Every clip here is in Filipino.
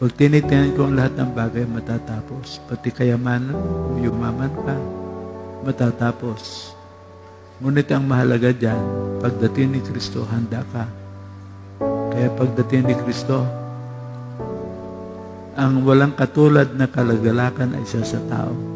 Pag tinitingnan ko ang lahat ng bagay, matatapos. Pati kayamanan, yumaman ka, matatapos. Ngunit ang mahalaga dyan, pagdating ni Kristo, handa ka. Kaya pagdating ni Kristo, ang walang katulad na kalagalakan ay isa sa tao.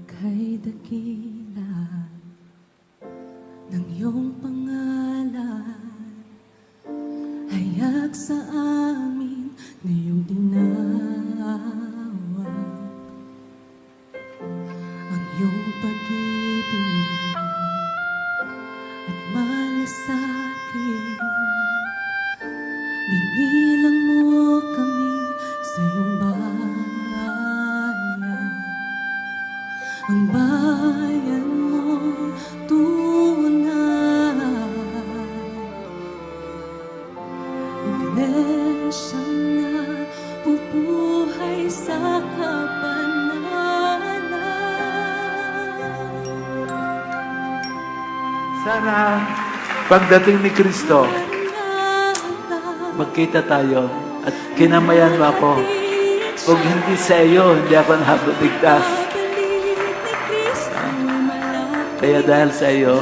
Kay dakila ng iyong pangalan, hayag sa amin na iyong tinawag. Ang iyong pag-ibig at malasakit, binilang mo kami sa iyong bayan. Ang bayan mo tunay, iglesia na bubuhay sa kapanalan. Sana pagdating ni Kristo, magkita tayo at kinamayan mo ako. Kung hindi sa iyo, hindi ako nakaligtas. Kaya dahil sa iyo,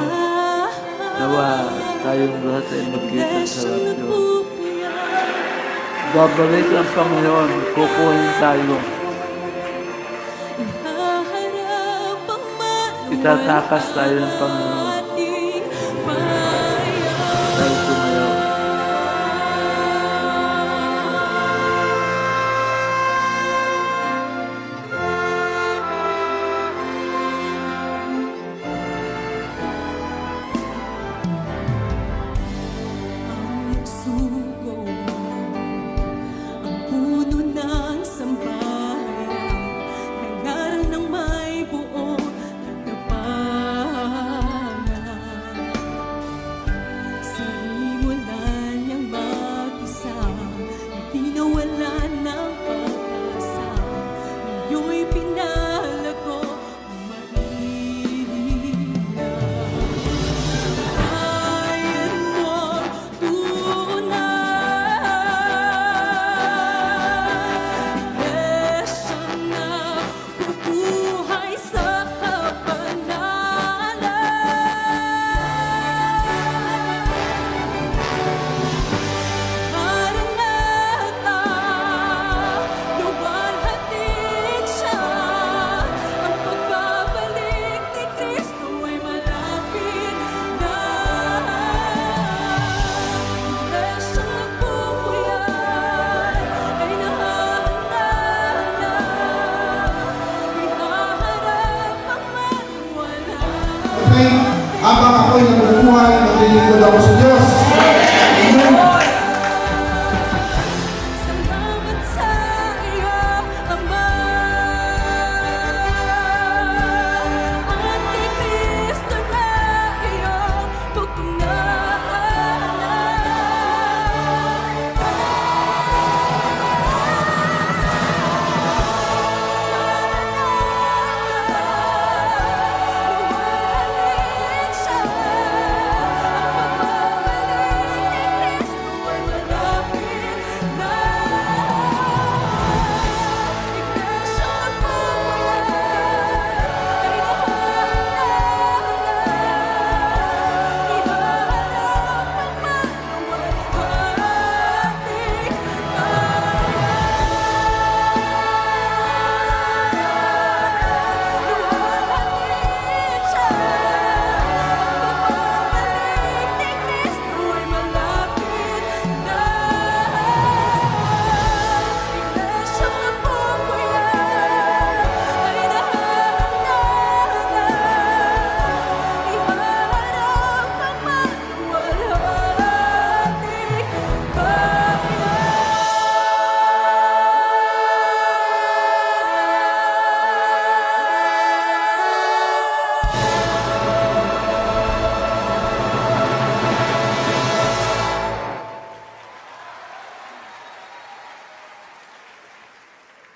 nawa tayong lahat ay magkita sa rapyo. Babalik ang Panginoon, kukuhin tayo. Itatakas tayo ng Panginoon. Tayo tumayo. Habang ako'y nabubuhay, naglilingkod ako sa Diyos.